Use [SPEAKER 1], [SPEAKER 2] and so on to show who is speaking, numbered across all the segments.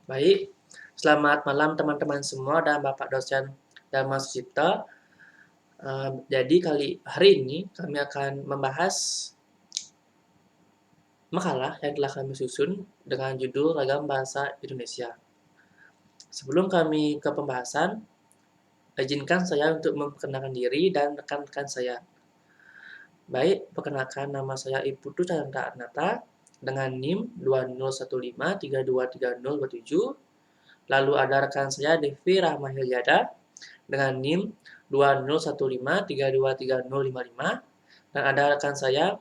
[SPEAKER 1] Baik, selamat malam teman-teman semua dan Bapak dosen Dharma Sucipto. Jadi hari ini kami akan membahas makalah yang telah kami susun dengan judul Ragam Bahasa Indonesia. Sebelum kami ke pembahasan, izinkan saya untuk memperkenalkan diri dan rekan-rekan saya. Baik, perkenalkan nama saya Iputu Chandra Anata dengan NIM 2015323027. Lalu ada rekan saya Devi Rahma Hilyada dengan NIM 2015323055 dan ada rekan saya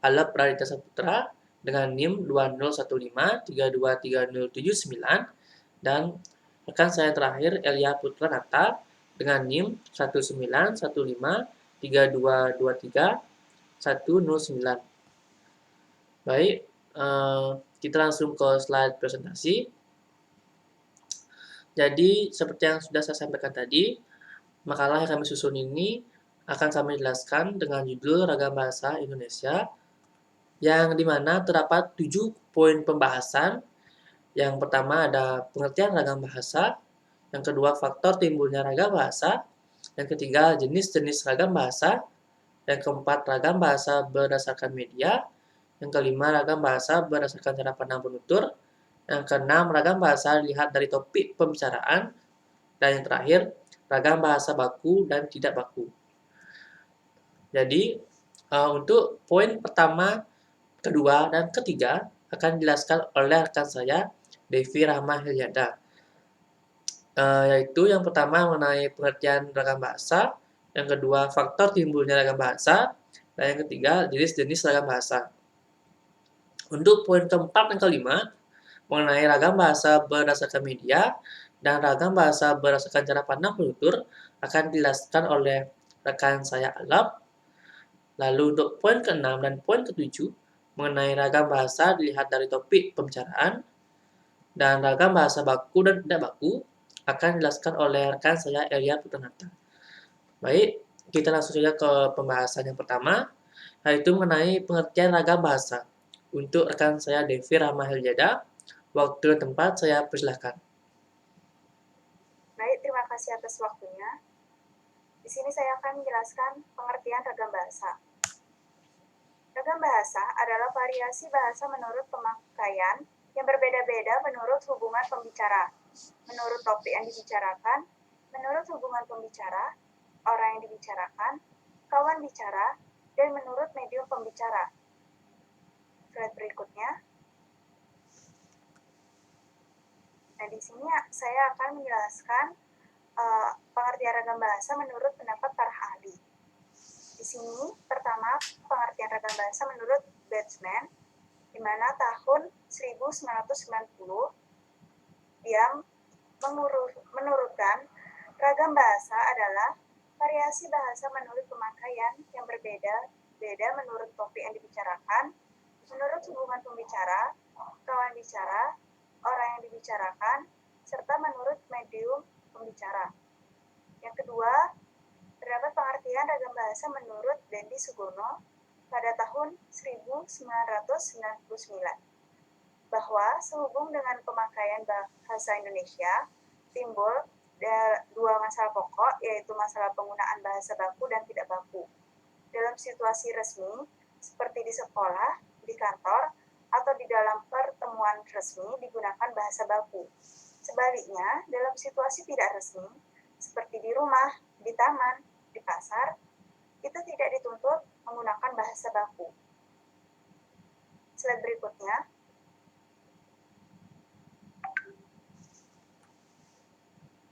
[SPEAKER 1] Alap Raditya Saputra dengan NIM 2015323079 dan rekan saya terakhir Elia Putra Nata dengan NIM 19153223109109. Baik, kita langsung ke slide presentasi. Jadi, seperti yang sudah saya sampaikan tadi, makalah yang kami susun ini akan kami jelaskan dengan judul Ragam Bahasa Indonesia, yang dimana terdapat 7 poin pembahasan. Yang pertama ada pengertian ragam bahasa, yang kedua faktor timbulnya ragam bahasa, yang ketiga jenis-jenis ragam bahasa, yang keempat ragam bahasa berdasarkan media, yang kelima ragam bahasa berdasarkan cara pandang penutur, yang keenam ragam bahasa dilihat dari topik pembicaraan, dan yang terakhir ragam bahasa baku dan tidak baku. Jadi untuk poin pertama, kedua, dan ketiga akan dijelaskan oleh rekan saya Devi Rahma Hilyada. Yaitu yang pertama mengenai pengertian ragam bahasa, yang kedua faktor timbulnya ragam bahasa, dan yang ketiga jenis-jenis ragam bahasa. Untuk poin keempat dan kelima mengenai ragam bahasa berdasarkan media dan ragam bahasa berdasarkan cara pandang penutur akan dijelaskan oleh rekan saya Alap. Lalu untuk poin ke-6 dan poin ke-7 mengenai ragam bahasa dilihat dari topik pembicaraan dan ragam bahasa baku dan tidak baku akan dijelaskan oleh rekan saya Elia Putranata. Baik, kita langsung saja ke pembahasan yang pertama, yaitu mengenai pengertian ragam bahasa. Untuk rekan saya Devi Rahma Hilyada, waktu dan tempat saya persilahkan.
[SPEAKER 2] Baik, terima kasih atas waktunya. Di sini saya akan menjelaskan pengertian ragam bahasa. Ragam bahasa adalah variasi bahasa menurut pemakaian yang berbeda-beda menurut hubungan pembicara, menurut topik yang dibicarakan, menurut hubungan pembicara, orang yang dibicarakan, kawan bicara, dan menurut medium pembicara. Slide berikutnya. Nah, di sini saya akan menjelaskan pengertian ragam bahasa menurut pendapat para ahli. Di sini, pertama, pengertian ragam bahasa menurut Bateman, di mana tahun 1990 dia menurutkan ragam bahasa adalah variasi bahasa menurut pemakaian yang berbeda-beda menurut topik yang dibicarakan, menurut hubungan pembicara, kawan bicara, orang yang dibicarakan, serta menurut medium pembicara. Yang kedua, terdapat pengertian ragam bahasa menurut Dendi Sugono pada tahun 1999, bahwa sehubung dengan pemakaian bahasa Indonesia, timbul dua masalah pokok, yaitu masalah penggunaan bahasa baku dan tidak baku. Dalam situasi resmi, seperti di sekolah, di kantor, atau di dalam pertemuan resmi digunakan bahasa baku. Sebaliknya, dalam situasi tidak resmi, seperti di rumah, di taman, di pasar, itu tidak dituntut menggunakan bahasa baku. Slide berikutnya.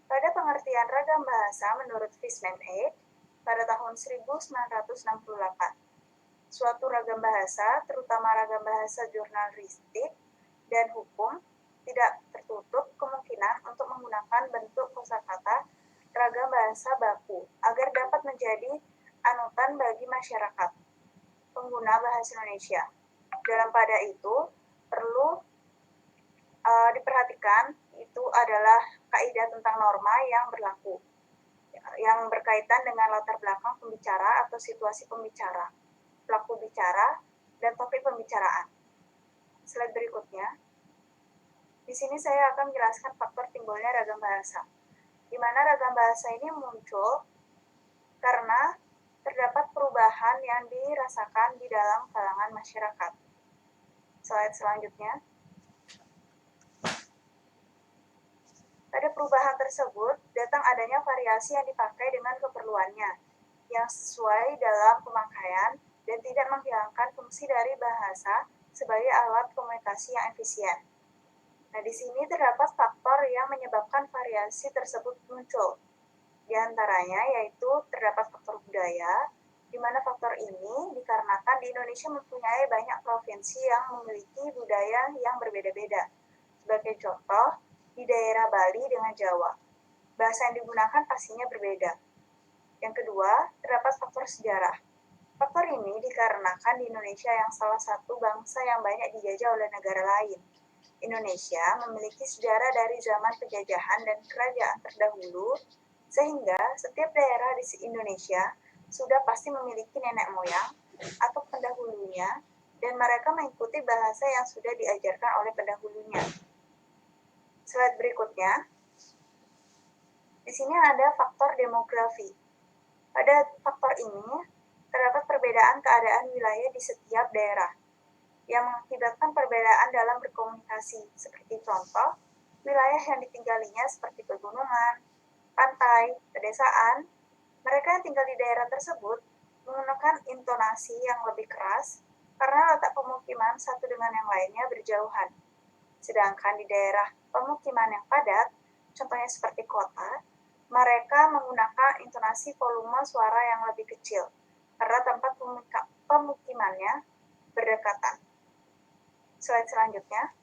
[SPEAKER 2] Pada pengertian ragam bahasa menurut Fishman Ed pada tahun 1968, suatu ragam bahasa, terutama ragam bahasa jurnalistik dan hukum, tidak tertutup kemungkinan untuk menggunakan bentuk kosakata ragam bahasa baku agar dapat menjadi anutan bagi masyarakat pengguna bahasa Indonesia. Dalam pada itu, perlu diperhatikan itu adalah kaidah tentang norma yang berlaku, yang berkaitan dengan latar belakang pembicara atau situasi pembicara, pelaku bicara, dan topik pembicaraan. Slide berikutnya. Di sini saya akan menjelaskan faktor timbulnya ragam bahasa, di mana ragam bahasa ini muncul karena terdapat perubahan yang dirasakan di dalam kalangan masyarakat. Slide selanjutnya. Pada perubahan tersebut, datang adanya variasi yang dipakai dengan keperluannya, yang sesuai dalam pemakaian dan tidak menghilangkan fungsi dari bahasa sebagai alat komunikasi yang efisien. Nah, di sini terdapat faktor yang menyebabkan variasi tersebut muncul. Di antaranya yaitu terdapat faktor budaya, di mana faktor ini dikarenakan di Indonesia mempunyai banyak provinsi yang memiliki budaya yang berbeda-beda. Sebagai contoh, di daerah Bali dengan Jawa, bahasa yang digunakan pastinya berbeda. Yang kedua, terdapat faktor sejarah. Faktor ini dikarenakan di Indonesia yang salah satu bangsa yang banyak dijajah oleh negara lain. Indonesia memiliki sejarah dari zaman penjajahan dan kerajaan terdahulu, sehingga setiap daerah di Indonesia sudah pasti memiliki nenek moyang atau pendahulunya, dan mereka mengikuti bahasa yang sudah diajarkan oleh pendahulunya. Slide berikutnya. Di sini ada faktor demografi. Pada faktor ini, terdapat perbedaan keadaan wilayah di setiap daerah yang mengakibatkan perbedaan dalam berkomunikasi. Seperti contoh, wilayah yang ditinggalinya seperti pegunungan, pantai, pedesaan, mereka yang tinggal di daerah tersebut menggunakan intonasi yang lebih keras karena letak pemukiman satu dengan yang lainnya berjauhan. Sedangkan di daerah pemukiman yang padat, contohnya seperti kota, mereka menggunakan intonasi volume suara yang lebih kecil karena tempat pemukimannya berdekatan. Slide selanjutnya.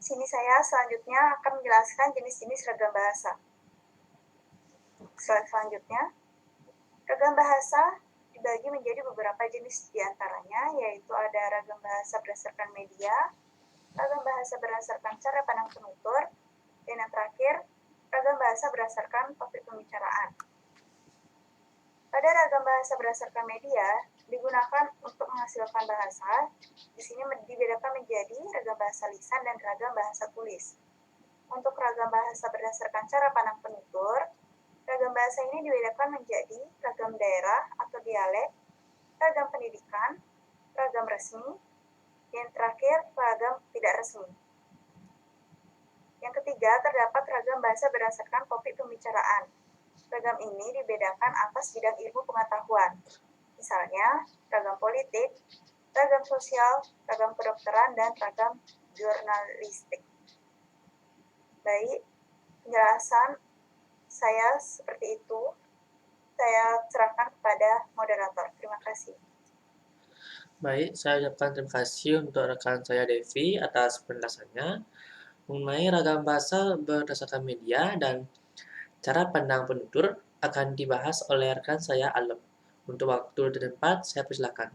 [SPEAKER 2] Sini saya selanjutnya akan menjelaskan jenis-jenis ragam bahasa. Slide selanjutnya. Ragam bahasa dibagi menjadi beberapa jenis diantaranya, yaitu ada ragam bahasa berdasarkan media, ragam bahasa berdasarkan cara pandang penutur, dan yang terakhir, ragam bahasa berdasarkan topik pembicaraan. Pada ragam bahasa berdasarkan media, digunakan untuk menghasilkan bahasa, di sini dibedakan menjadi ragam bahasa lisan dan ragam bahasa tulis. Untuk ragam bahasa berdasarkan cara pandang penutur, ragam bahasa ini dibedakan menjadi ragam daerah atau dialek, ragam pendidikan, ragam resmi, yang terakhir ragam tidak resmi. Yang ketiga, terdapat ragam bahasa berdasarkan topik pembicaraan. Ragam ini dibedakan atas bidang ilmu pengetahuan. Misalnya, ragam politik, ragam sosial, ragam kedokteran, dan ragam jurnalistik. Baik, penjelasan saya seperti itu. Saya serahkan kepada moderator. Terima kasih.
[SPEAKER 1] Baik, saya ucapkan terima kasih untuk rekan saya Devi atas penjelasannya mengenai ragam bahasa berdasarkan media dan cara pandang penutur akan dibahas oleh rekan saya Alem. Untuk waktu dan tempat, saya persilakan.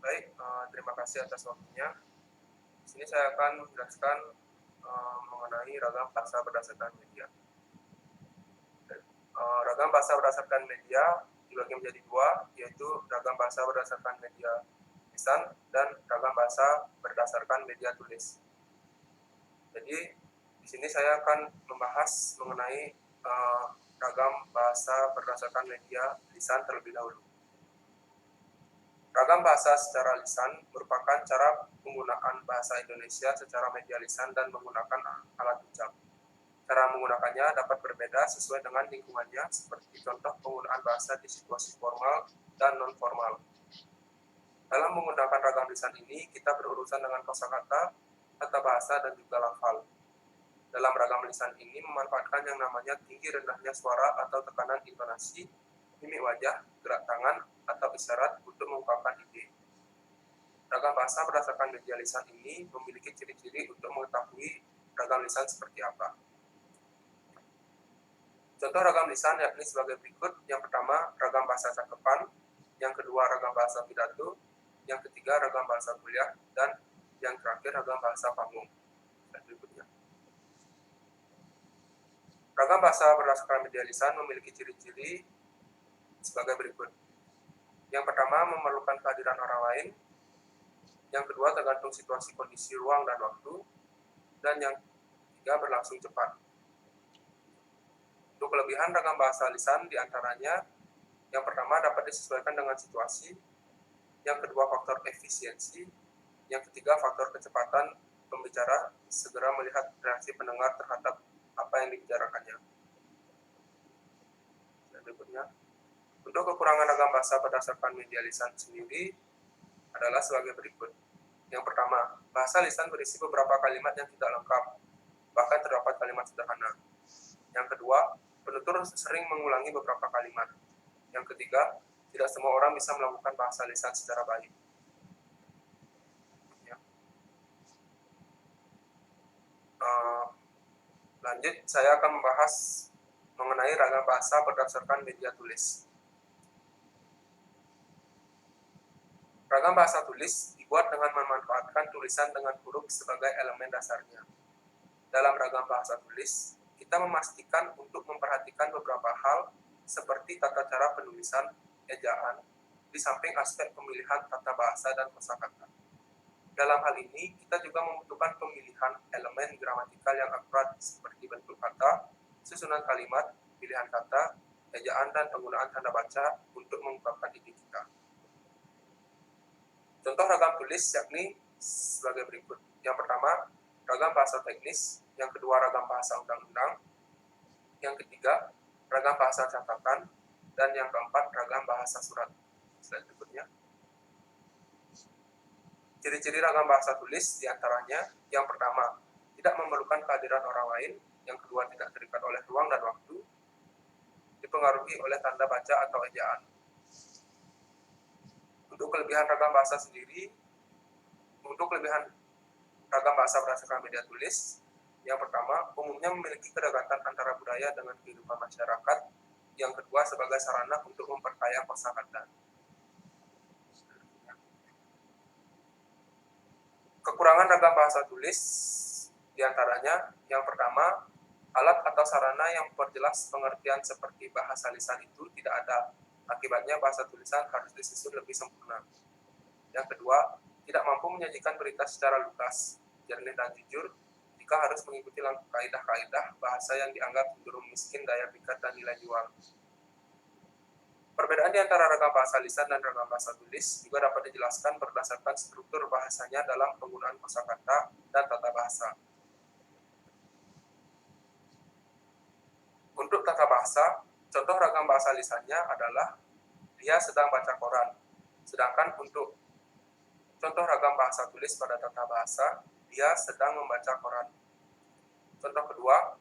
[SPEAKER 3] Baik, terima kasih atas waktunya. Di sini saya akan menjelaskan mengenai ragam bahasa berdasarkan media. Ragam bahasa berdasarkan media dibagi menjadi dua, yaitu ragam bahasa berdasarkan media lisan dan ragam bahasa berdasarkan media tulis. Jadi di sini saya akan membahas mengenai ragam bahasa berdasarkan media lisan terlebih dahulu. Ragam bahasa secara lisan merupakan cara penggunaan bahasa Indonesia secara media lisan dan menggunakan alat ucap. Cara menggunakannya dapat berbeda sesuai dengan lingkungannya, seperti contoh penggunaan bahasa di situasi formal dan non-formal. Dalam menggunakan ragam lisan ini, kita berurusan dengan kosakata, tata bahasa, dan juga lafal. Dalam ragam lisan ini memanfaatkan yang namanya tinggi rendahnya suara atau tekanan intonasi, mimik wajah, gerak tangan, atau isyarat untuk mengungkapkan ide. Ragam bahasa berdasarkan media lisan ini memiliki ciri-ciri untuk mengetahui ragam lisan seperti apa. Contoh ragam lisan yakni sebagai berikut. Yang pertama, ragam bahasa cakepan. Yang kedua, ragam bahasa pidato. Yang ketiga, ragam bahasa kuliah. Dan yang terakhir, ragam bahasa panggung. Dan berikutnya. Ragam bahasa berdasarkan media lisan memiliki ciri-ciri sebagai berikut. Yang pertama, memerlukan kehadiran orang lain. Yang kedua, tergantung situasi kondisi ruang dan waktu. Dan yang ketiga, berlangsung cepat. Untuk kelebihan ragam bahasa lisan diantaranya, yang pertama dapat disesuaikan dengan situasi, yang kedua faktor efisiensi, yang ketiga faktor kecepatan pembicara segera melihat reaksi pendengar terhadap apa yang dibicarakannya. Dan berikutnya, untuk kekurangan ragam bahasa berdasarkan media lisan sendiri adalah sebagai berikut. Yang pertama, bahasa lisan berisi beberapa kalimat yang tidak lengkap, bahkan terdapat kalimat sederhana. Yang kedua, penutur sering mengulangi beberapa kalimat. Yang ketiga, tidak semua orang bisa melakukan bahasa lisan secara baik. Ya. Lanjut, saya akan membahas mengenai ragam bahasa berdasarkan media tulis. Ragam bahasa tulis dibuat dengan memanfaatkan tulisan dengan huruf sebagai elemen dasarnya. Dalam ragam bahasa tulis, kita memastikan untuk memperhatikan beberapa hal seperti tata cara penulisan, ejaan, di samping aspek pemilihan tata bahasa dan kosakata. Dalam hal ini, kita juga membutuhkan pemilihan elemen gramatikal yang akurat seperti bentuk kata, susunan kalimat, pilihan kata, ejaan, dan penggunaan tanda baca untuk mengungkapkan ide kita. Contoh ragam tulis yakni sebagai berikut. Yang pertama, ragam bahasa teknis. Yang kedua, ragam bahasa undang-undang. Yang ketiga, ragam bahasa catatan. Dan yang keempat, ragam bahasa surat. Slide berikutnya. Ciri-ciri ragam bahasa tulis diantaranya, yang pertama, tidak memerlukan kehadiran orang lain. Yang kedua, tidak terikat oleh ruang dan waktu. Dipengaruhi oleh tanda baca atau ejaan. Untuk kelebihan ragam bahasa sendiri, untuk kelebihan ragam bahasa berdasarkan media tulis, yang pertama, umumnya memiliki kedekatan antara budaya dengan kehidupan masyarakat. Yang kedua, sebagai sarana untuk memperkaya kosakata. Kekurangan ragam bahasa tulis diantaranya, yang pertama, alat atau sarana yang memperjelas pengertian seperti bahasa lisan itu tidak ada. Akibatnya bahasa tulisan harus disusun lebih sempurna. Yang kedua, tidak mampu menyajikan berita secara lugas, jernih dan jujur jika harus mengikuti kaidah-kaidah bahasa yang dianggap cenderung miskin daya pikat dan nilai jual. Perbedaan di antara ragam bahasa lisan dan ragam bahasa tulis juga dapat dijelaskan berdasarkan struktur bahasanya dalam penggunaan kosakata dan tata bahasa. Untuk tata bahasa, contoh ragam bahasa lisannya adalah dia sedang baca koran. Sedangkan untuk contoh ragam bahasa tulis pada tata bahasa, dia sedang membaca koran. Contoh kedua,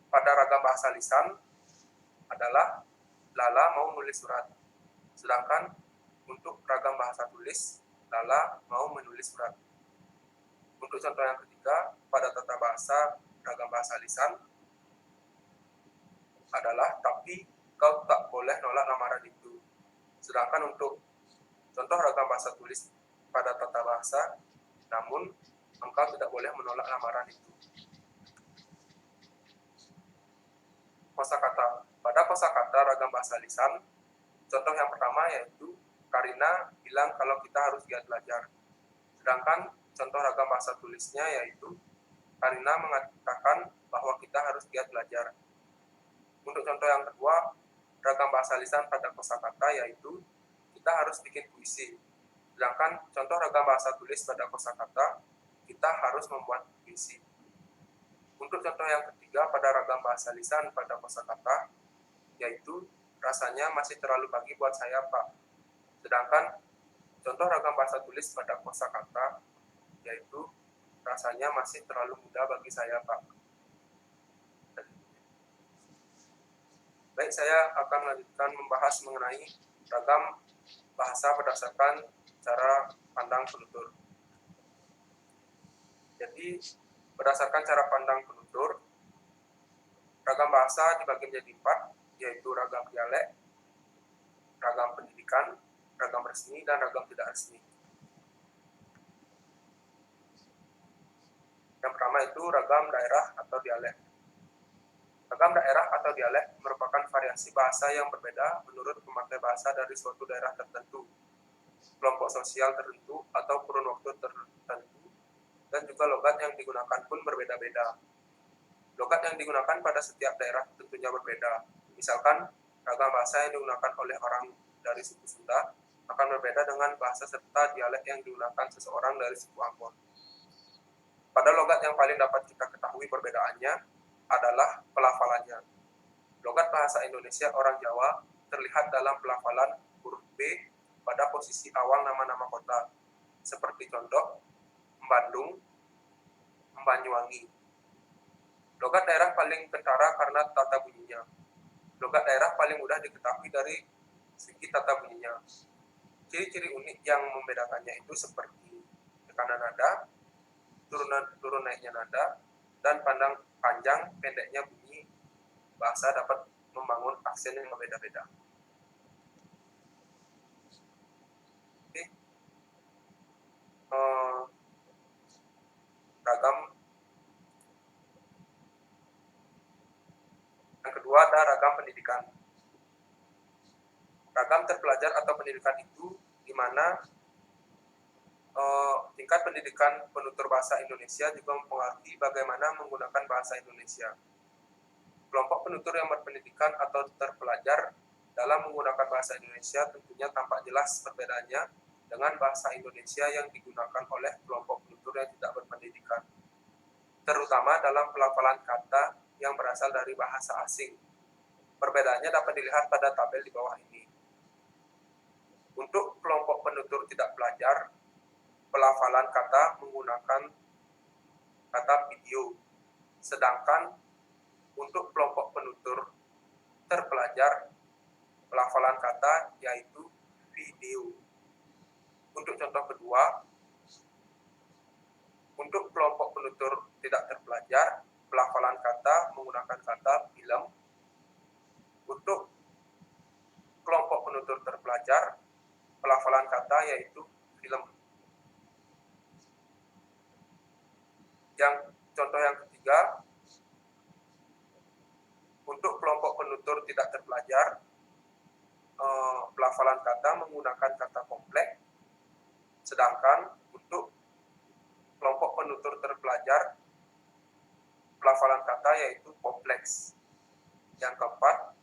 [SPEAKER 3] pada ragam bahasa lisan adalah Lala mau nulis surat. Sedangkan untuk ragam bahasa tulis, Lala mau menulis surat. Untuk contoh yang ketiga, pada tata bahasa ragam bahasa lisan adalah tapi kau tak boleh nolak lamaran itu. Sedangkan untuk contoh ragam bahasa tulis pada tata bahasa, namun engkau tidak boleh menolak lamaran itu. Kosakata. Pada kosakata ragam bahasa lisan, contoh yang pertama yaitu Karina bilang kalau kita harus giat belajar. Sedangkan contoh ragam bahasa tulisnya yaitu Karina mengatakan bahwa kita harus giat belajar. Untuk contoh yang kedua, ragam bahasa lisan pada kosakata yaitu kita harus bikin puisi. Sedangkan contoh ragam bahasa tulis pada kosakata, kita harus membuat puisi. Untuk contoh yang ketiga pada ragam bahasa lisan pada kosakata, yaitu rasanya masih terlalu pagi buat saya, Pak. Sedangkan contoh ragam bahasa tulis pada kosakata, yaitu rasanya masih terlalu muda bagi saya, Pak. Baik, saya akan melanjutkan membahas mengenai ragam bahasa berdasarkan cara pandang penutur. Jadi, berdasarkan cara pandang penutur, ragam bahasa dibagi menjadi 4, yaitu ragam dialek, ragam pendidikan, ragam resmi, dan ragam tidak resmi. Yang pertama itu ragam daerah atau dialek. Ragam daerah atau dialek merupakan variasi bahasa yang berbeda menurut pemakai bahasa dari suatu daerah tertentu. kelompok sosial tertentu atau kurun waktu tertentu, dan juga logat yang digunakan pun berbeda-beda. Logat yang digunakan pada setiap daerah tentunya berbeda. Misalkan, ragam bahasa yang digunakan oleh orang dari suku Sunda akan berbeda dengan bahasa serta dialek yang digunakan seseorang dari suku Ambon. Pada logat yang paling dapat kita ketahui perbedaannya adalah pelafalannya. Logat bahasa Indonesia orang Jawa terlihat dalam pelafalan huruf B pada posisi awal nama-nama kota, seperti contoh Bandung, Banyuwangi. Logat daerah paling kentara karena tata bunyinya. Logat daerah paling mudah diketahui dari segi tata bunyinya. Ciri-ciri unik yang membedakannya itu seperti tekanan nada, turun naiknya nada, dan panjang pendeknya bunyi bahasa dapat membangun aksen yang berbeda-beda. Oke. Ragam. Yang kedua ada ragam pendidikan. Ragam terpelajar atau pendidikan itu di mana tingkat pendidikan penutur bahasa Indonesia juga mempengaruhi bagaimana menggunakan bahasa Indonesia. Kelompok penutur yang berpendidikan atau terpelajar dalam menggunakan bahasa Indonesia tentunya tampak jelas perbedaannya dengan bahasa Indonesia yang digunakan oleh kelompok penutur yang tidak berpendidikan, terutama dalam pelafalan kata yang berasal dari bahasa asing. Perbedaannya dapat dilihat pada tabel di bawah ini. Untuk kelompok penutur tidak pelajar, pelafalan kata menggunakan kata video, sedangkan untuk kelompok penutur terpelajar, pelafalan kata yaitu video. Untuk contoh kedua, untuk kelompok penutur tidak terpelajar, pelafalan kata menggunakan kata film. Untuk kelompok penutur terpelajar, pelafalan kata yaitu film. Yang contoh yang ketiga, untuk kelompok penutur tidak terpelajar, pelafalan kata menggunakan kata kompleks, sedangkan untuk kelompok penutur terpelajar, pelafalan kata yaitu kompleks. Yang keempat,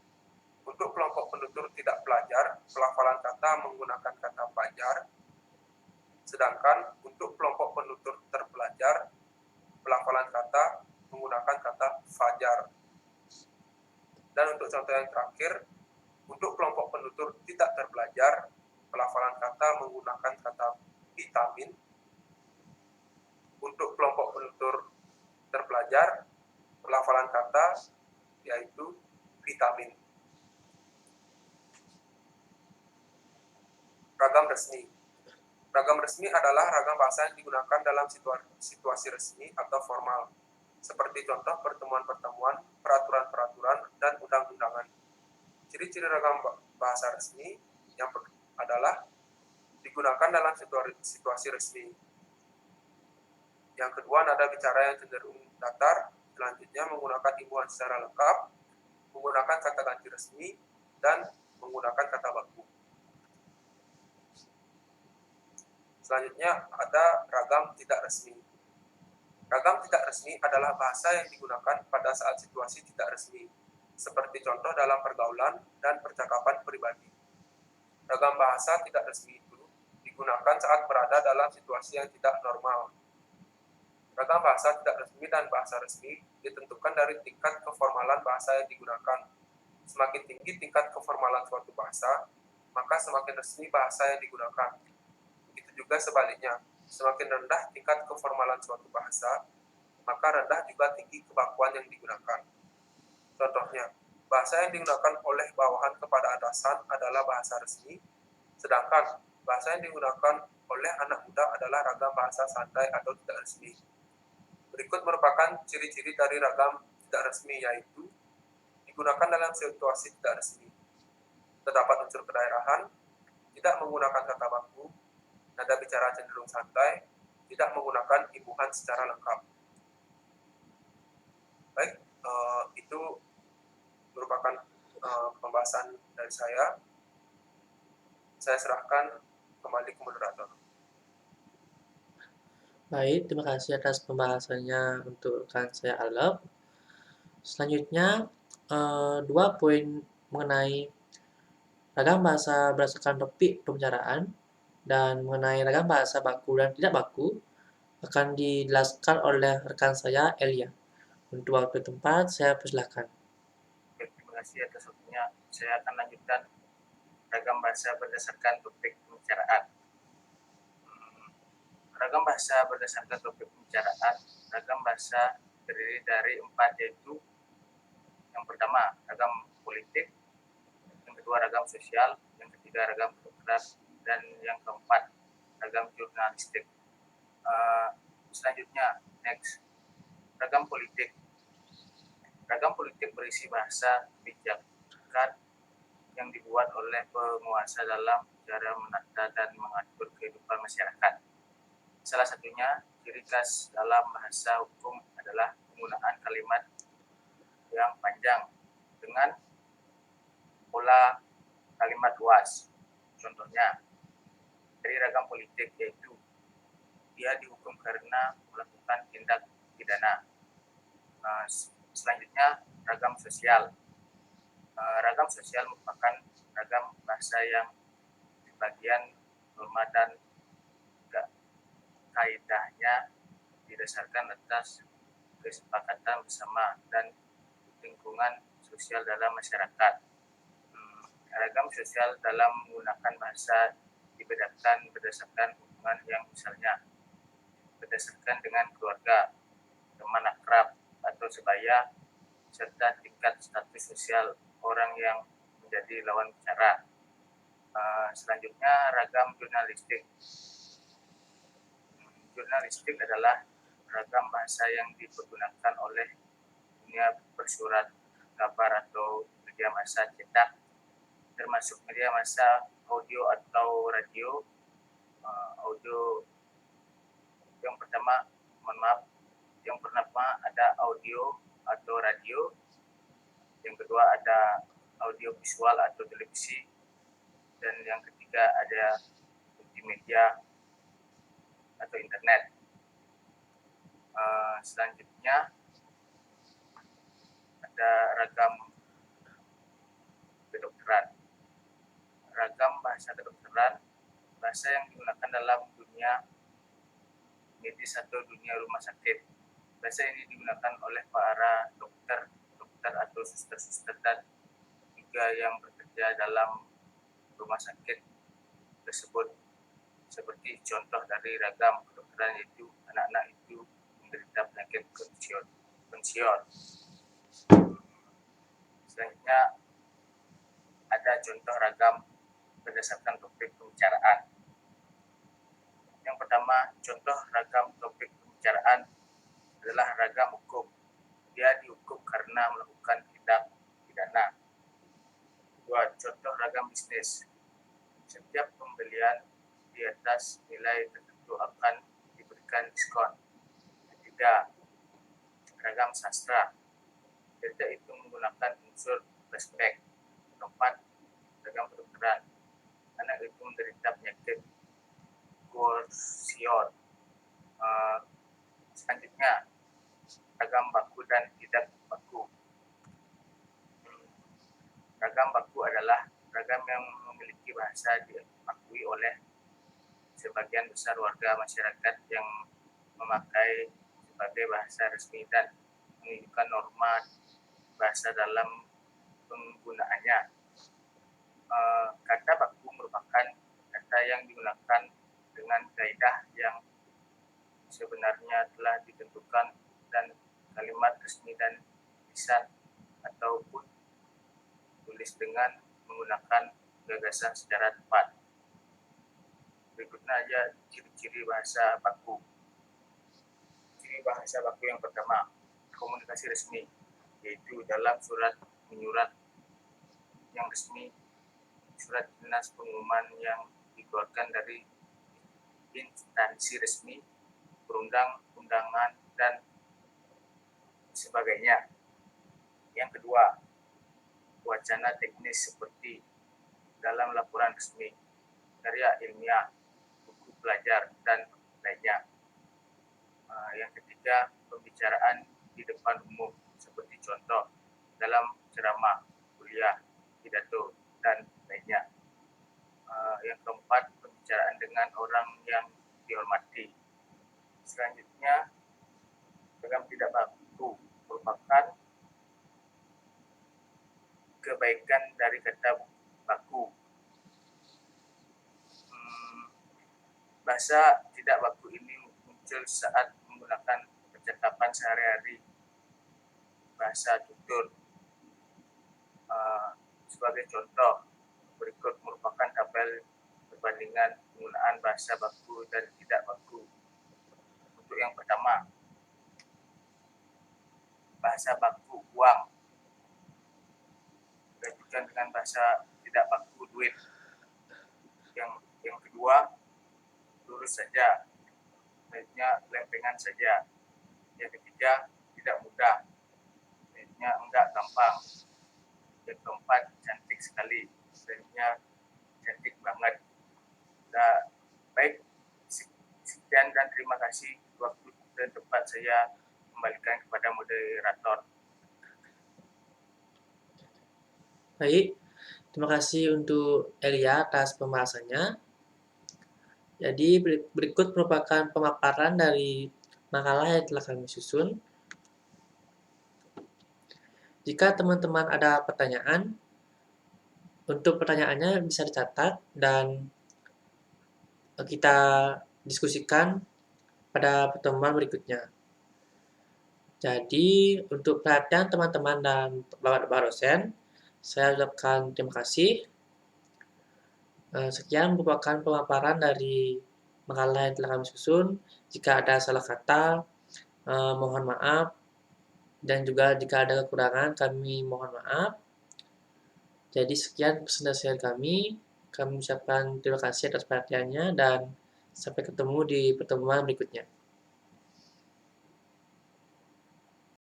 [SPEAKER 3] untuk kelompok penutur tidak pelajar, pelafalan kata menggunakan kata pelajar, sedangkan untuk kelompok penutur terpelajar, pelafalan kata menggunakan kata fajar. Dan untuk contoh yang terakhir, untuk kelompok penutur tidak terpelajar, pelafalan kata menggunakan kata vitamin. Untuk kelompok penutur terpelajar, pelafalan kata yaitu vitamin. Ragam resmi. Ragam resmi adalah ragam bahasa yang digunakan dalam situasi resmi atau formal, seperti contoh pertemuan-pertemuan, peraturan-peraturan, dan undang-undangan. Ciri-ciri ragam bahasa resmi yang adalah digunakan dalam situasi resmi. Yang kedua, nada bicara yang cenderung datar, selanjutnya menggunakan imbuhan secara lengkap, menggunakan kata ganti resmi, dan menggunakan kata baku. Selanjutnya ada ragam tidak resmi. Ragam tidak resmi adalah bahasa yang digunakan pada saat situasi tidak resmi, seperti contoh dalam pergaulan dan percakapan pribadi. Ragam bahasa tidak resmi itu digunakan saat berada dalam situasi yang tidak normal. Ragam bahasa tidak resmi dan bahasa resmi ditentukan dari tingkat keformalan bahasa yang digunakan. Semakin tinggi tingkat keformalan suatu bahasa, maka semakin resmi bahasa yang digunakan. Juga sebaliknya, semakin rendah tingkat keformalan suatu bahasa, maka rendah juga tinggi kebakuan yang digunakan. Contohnya, bahasa yang digunakan oleh bawahan kepada atasan adalah bahasa resmi, sedangkan bahasa yang digunakan oleh anak muda adalah ragam bahasa santai atau tidak resmi. Berikut merupakan ciri-ciri dari ragam tidak resmi, yaitu digunakan dalam situasi tidak resmi. Terdapat unsur kedaerahan, tidak menggunakan kata baku, nada bicara cenderung santai, tidak menggunakan imbuhan secara lengkap. Baik, itu merupakan pembahasan dari saya. Saya serahkan Kembali ke moderator.
[SPEAKER 1] Baik, terima kasih atas pembahasannya untuk rekan saya Alep. Selanjutnya, 2 poin mengenai ragam bahasa berdasarkan topik pembicaraan dan mengenai ragam bahasa baku dan tidak baku akan dijelaskan oleh rekan saya Elia. Untuk waktu tempat, saya persilahkan.
[SPEAKER 4] Terima kasih atas waktunya. Saya akan lanjutkan ragam bahasa berdasarkan topik pembicaraan. Ragam bahasa berdasarkan topik pembicaraan, ragam bahasa terdiri dari 4, yaitu yang pertama ragam politik, yang kedua ragam sosial, yang ketiga ragam kedokteran, dan yang keempat ragam jurnalistik. Selanjutnya, next, ragam politik. Ragam politik berisi bahasa kebijakan yang dibuat oleh penguasa dalam cara menata dan mengatur kehidupan masyarakat. Salah satunya, ciri khas dalam bahasa hukum adalah penggunaan kalimat yang panjang dengan pola kalimat luas. Contohnya, dari ragam politik yaitu dia dihukum karena melakukan tindak pidana. Selanjutnya, ragam sosial. Ragam sosial merupakan ragam bahasa yang sebagian norma dan kaidahnya didasarkan atas kesepakatan bersama dan lingkungan sosial dalam masyarakat. Ragam sosial dalam menggunakan bahasa dibedakan berdasarkan hubungan yang misalnya berdasarkan dengan keluarga, teman akrab, atau sebaya, serta tingkat status sosial orang yang menjadi lawan bicara. Selanjutnya, ragam jurnalistik. Jurnalistik adalah ragam bahasa yang dipergunakan oleh dunia bersurat kabar atau media massa cetak, termasuk media massa audio atau radio. Audio yang pertama, yang pertama ada audio atau radio, yang kedua ada audio visual atau televisi, dan yang ketiga ada multimedia atau internet. Selanjutnya ada ragam kedokteran. Ragam bahasa kedokteran, bahasa yang digunakan dalam dunia medis atau dunia rumah sakit. Bahasa ini digunakan oleh para dokter atau suster-suster dan juga yang bekerja dalam rumah sakit tersebut. Seperti contoh dari ragam kedokteran yaitu anak-anak itu menderita penyakit pension. Selanjutnya ada contoh ragam berdasarkan topik pembicaraan. Yang pertama, contoh ragam topik pembicaraan adalah ragam hukum. Dia dihukum karena melakukan tindak pidana. Dua, contoh ragam bisnis. Setiap pembelian di atas nilai tertentu akan diberikan diskon. Ketiga, ragam sastra. Cerita itu menggunakan unsur flashback. Keempat, ragam kedokteran. Anak itu menderita penyakit kwashiorkor. Selanjutnya, ragam baku dan tidak baku. Ragam baku adalah ragam yang memiliki bahasa diakui oleh sebagian besar warga masyarakat yang memakai sebagai bahasa resmi dan menunjukkan norma bahasa dalam penggunaannya. Kata baku merupakan kata yang digunakan dengan kaidah yang sebenarnya telah ditentukan dan kalimat resmi dan lisan ataupun tulis dengan menggunakan gagasan secara tepat. Berikutnya aja ciri-ciri bahasa baku. Ciri bahasa baku yang pertama, komunikasi resmi, yaitu dalam surat menyurat yang resmi, surat dinas pengumuman yang dikeluarkan dari instansi resmi, perundang-undangan, dan sebagainya. Yang kedua, wacana teknis seperti dalam laporan resmi. karya ilmiah, buku pelajar, dan lainnya. Yang ketiga, pembicaraan di depan umum, seperti contoh dalam ceramah, kuliah, pidato, dan lainnya. Yang keempat, pembicaraan dengan orang yang dihormati. Selanjutnya, program tidak baku merupakan kebaikan dari kata baku. Bahasa tidak baku ini muncul saat menggunakan percakapan sehari-hari, bahasa tutur. Sebagai contoh, berikut merupakan tabel perbandingan penggunaan bahasa baku dan tidak baku. Untuk yang pertama, bahasa baku uang digantikan dengan bahasa tidak baku duit. Yang kedua, lurus saja, baiknya lempengan saja. Yang ketiga, tidak mudah, baiknya enggak gampang. Yang keempat, cantik sekali, baiknya cantik banget. Baik, sekian dan terima kasih. Waktu dan tempat saya kembalikan kepada moderator.
[SPEAKER 1] Baik, terima kasih untuk Elia atas pembahasannya. Jadi berikut merupakan pemaparan dari makalah yang telah kami susun. Jika teman-teman ada pertanyaan, untuk pertanyaannya bisa dicatat dan kita diskusikan pada pertemuan berikutnya. Jadi, untuk perhatian teman-teman dan Bapak dosen, saya ucapkan terima kasih. Sekian merupakan pemaparan dari makalah yang telah kami susun. Jika ada salah kata, mohon maaf. Dan juga jika ada kekurangan, kami mohon maaf. Jadi sekian presentasi kami. Kami ucapkan terima kasih atas perhatiannya dan sampai ketemu di pertemuan berikutnya.